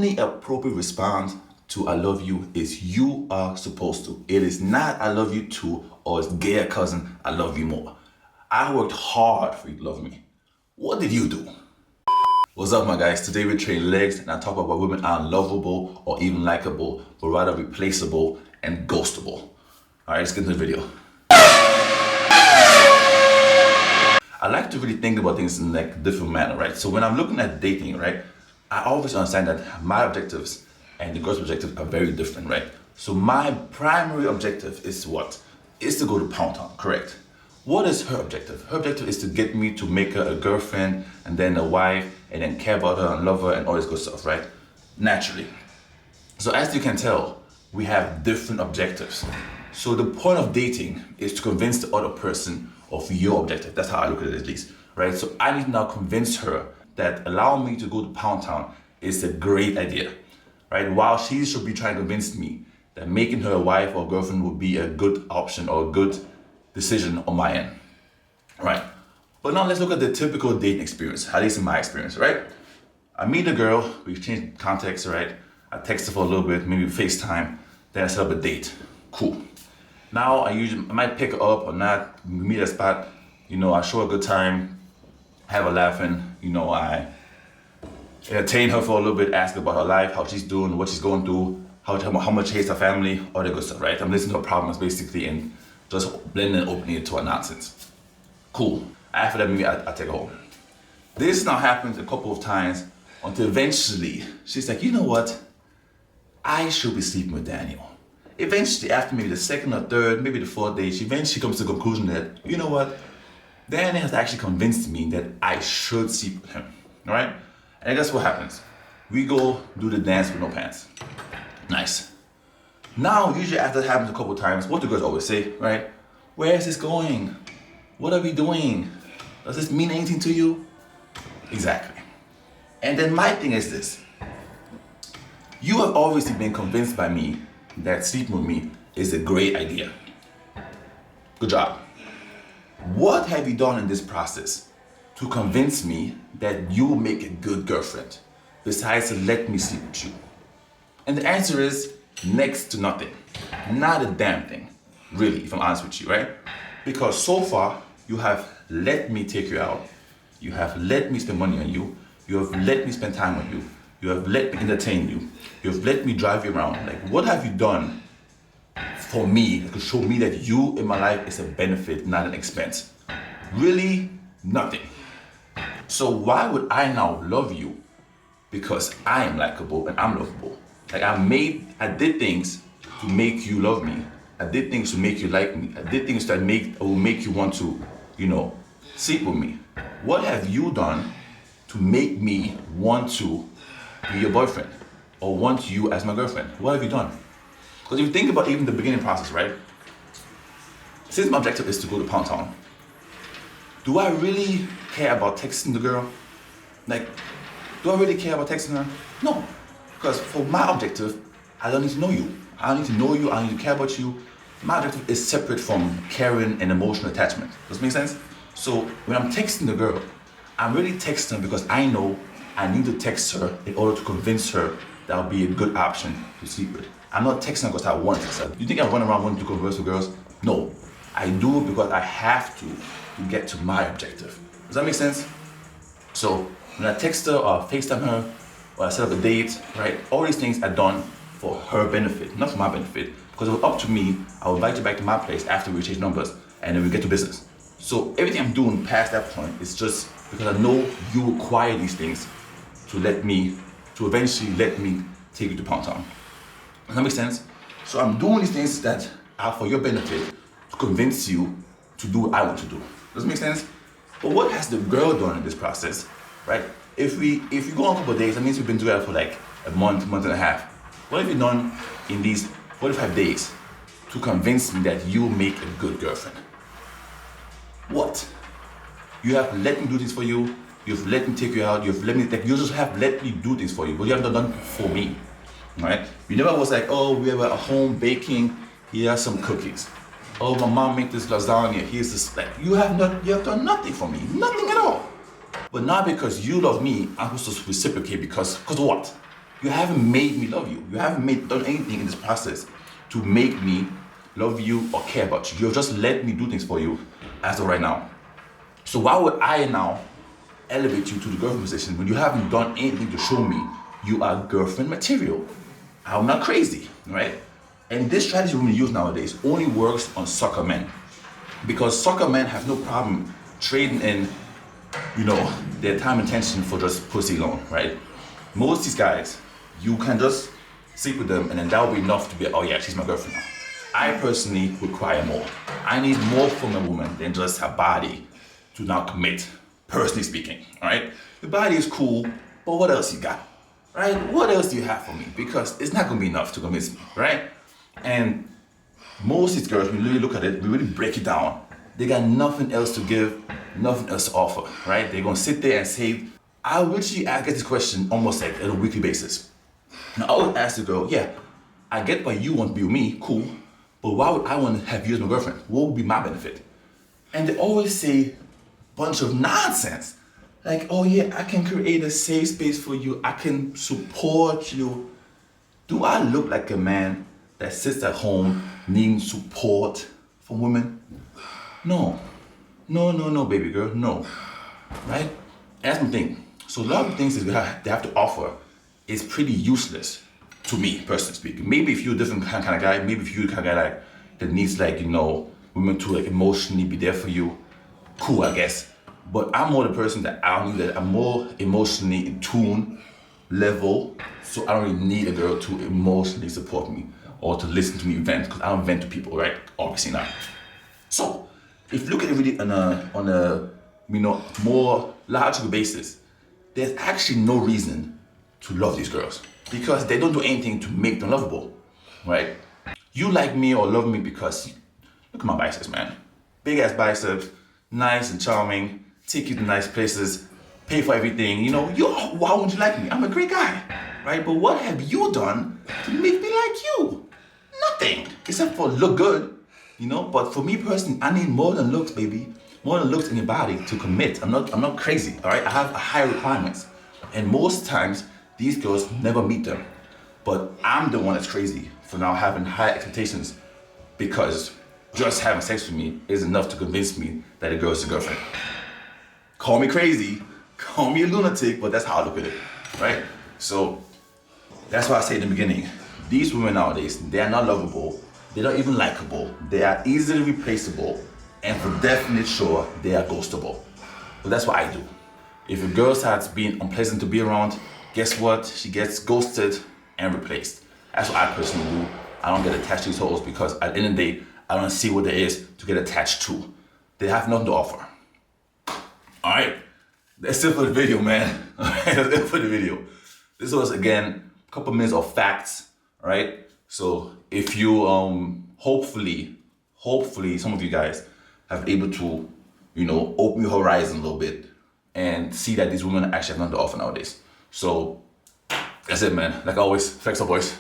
only appropriate response to I love you is you are supposed to. It is not I love you too or it's gay cousin, I love you more. I worked hard for you to love me. What did you do? What's up, my guys? Today we train legs and I talk about why women aren't lovable or even likable, but rather replaceable and ghostable. Alright, let's get into the video. I like to really think about things in like a different manner, right? So when I'm looking at dating, right, I always understand that my objectives and the girl's objectives are very different, right? So my primary objective is what? Is to go to Pound Town, correct? What is her objective? Her objective is to get me to make her a girlfriend and then a wife and then care about her and love her and all this good stuff, right? Naturally. So as you can tell, we have different objectives. So the point of dating is to convince the other person of your objective. That's how I look at it, at least, right? So I need to now convince her that allowing me to go to Pound Town is a great idea, right? While she should be trying to convince me that making her a wife or girlfriend would be a good option or a good decision on my end, right? But now let's look at the typical dating experience, at least in my experience, right? I meet a girl, we exchange contacts, right? I text her for a little bit, maybe FaceTime, then I set up a date. Cool. Now I might pick her up or not, we meet at a spot, I show her a good time, have her laughing, I entertain her for a little bit, ask her about her life, how she's doing, what she's going through, how much she hates her family, all that good stuff, right? I'm listening to her problems basically and just blending and opening it to her nonsense. Cool. After that, maybe I take her home. This now happens a couple of times until eventually she's like, you know what? I should be sleeping with Daniel. Eventually, after maybe the second or third, maybe the fourth day, she eventually comes to the conclusion that, you know what? Daniel has actually convinced me that I should sleep with him, all right? And guess what happens? We go do the dance with no pants. Nice. Now, usually after that happens a couple of times, what do girls always say, right? Where is this going? What are we doing? Does this mean anything to you? Exactly. And then my thing is this. You have obviously been convinced by me that sleeping with me is a great idea. Good job. What have you done in this process to convince me that you will make a good girlfriend besides to let me sleep with you? And the answer is next to nothing. Not a damn thing, really, if I'm honest with you, right? Because so far, you have let me take you out. You have let me spend money on you. You have let me spend time on you. You have let me entertain you. You have let me drive you around. Like, what have you done for me to show me that you in my life is a benefit, not an expense? Really, nothing. So why would I now love you? Because I am likable and I'm lovable. Like I did things to make you love me. I did things to make you like me. I did things that will make you want to, sleep with me. What have you done to make me want to be your boyfriend or want you as my girlfriend? What have you done? Because if you think about even the beginning process, right? Since my objective is to go to Pound Town, do I really care about texting the girl? Like, do I really care about texting her? No. Because for my objective, I don't need to know you. I don't need to know you, I don't need to care about you. My objective is separate from caring and emotional attachment. Does that make sense? So when I'm texting the girl, I'm really texting her because I know I need to text her in order to convince her that will be a good option to sleep with. I'm not texting her because I want to text her. You think I run around wanting to converse with girls? No. I do it because I have to get to my objective. Does that make sense? So when I text her or FaceTime her or I set up a date, right? All these things are done for her benefit, not for my benefit. Because if it was up to me, I would invite you back to my place after we change numbers and then we get to business. So everything I'm doing past that point is just because I know you require these things to eventually let me take you to Pound Town. Does that make sense? So I'm doing these things that are for your benefit to convince you to do what I want to do. Does it make sense? But what has the girl done in this process, right? If you go on a couple of days, that means we've been together for like a month and a half. What have you done in these 45 days to convince me that you make a good girlfriend? What? You have let me do things for you. You've let me take you out. You just have let me do things for you, but you haven't done for me, right? You never was like, oh, we were at home baking. Here are some cookies. Oh, my mom made this lasagna. Here's this. Like, you have done nothing for me, nothing at all. But not because you love me, I'm supposed to reciprocate because what? You haven't made me love you. You haven't done anything in this process to make me love you or care about you. You've just let me do things for you as of right now. So why would I now elevate you to the girlfriend position when you haven't done anything to show me you are girlfriend material? I'm not crazy, right? And this strategy women use nowadays only works on sucker men, because sucker men have no problem trading in, their time and attention for just pussy alone, right? Most of these guys, you can just sleep with them and then that will be enough to be, oh yeah, she's my girlfriend now. I personally require more. I need more from a woman than just her body to now commit, personally speaking, all right? The body is cool, but what else you got, right? What else do you have for me? Because it's not gonna be enough to convince me, right? And most of these girls, when we really look at it, we really break it down, they got nothing else to give, nothing else to offer, right? They're gonna sit there and say, I literally get this question almost like on a weekly basis. Now I would ask the girl, yeah, I get why you want to be with me, cool, but why would I want to have you as my girlfriend? What would be my benefit? And they always say a bunch of nonsense. Like, oh yeah, I can create a safe space for you, I can support you. Do I look like a man that sits at home needing support from women? No, baby girl, no, right? That's my thing. So a lot of things that they have to offer is pretty useless to me, personally speaking. Maybe if you're a different kind of guy, maybe if you're the kind of guy that needs women to emotionally be there for you, cool, I guess. But I'm more the person that I'm more emotionally in tune level, so I don't really need a girl to emotionally support me or to listen to me vent, because I don't vent to people, right? Obviously not. So if you look at it really on a more logical basis, there's actually no reason to love these girls because they don't do anything to make them lovable, right? You like me or love me because look at my biceps, man. Big ass biceps, nice and charming, take you to nice places, pay for everything. Why won't you like me? I'm a great guy, right? But what have you done to make me like you? Nothing, except for look good, But for me personally, I need more than looks, baby. More than looks in your body to commit. I'm not crazy, all right? I have high requirements. And most times, these girls never meet them. But I'm the one that's crazy for now having high expectations because just having sex with me is enough to convince me that a girl is a girlfriend. Call me crazy, call me a lunatic, but that's how I look at it, right? So that's why I say in the beginning, these women nowadays, they are not lovable, they're not even likable, they are easily replaceable, and for definite sure, they are ghostable. But that's what I do. If a girl starts being unpleasant to be around, guess what? She gets ghosted and replaced. That's what I personally do. I don't get attached to these hoes because at the end of the day, I don't see what there is to get attached to. They have nothing to offer. All right, that's it for the video, man. All right, that's it for the video. This was, again, a couple minutes of facts, all right? So if you, hopefully, some of you guys have able to, open your horizon a little bit and see that these women actually have nothing to offer nowadays. So that's it, man. Like always, flex up, boys.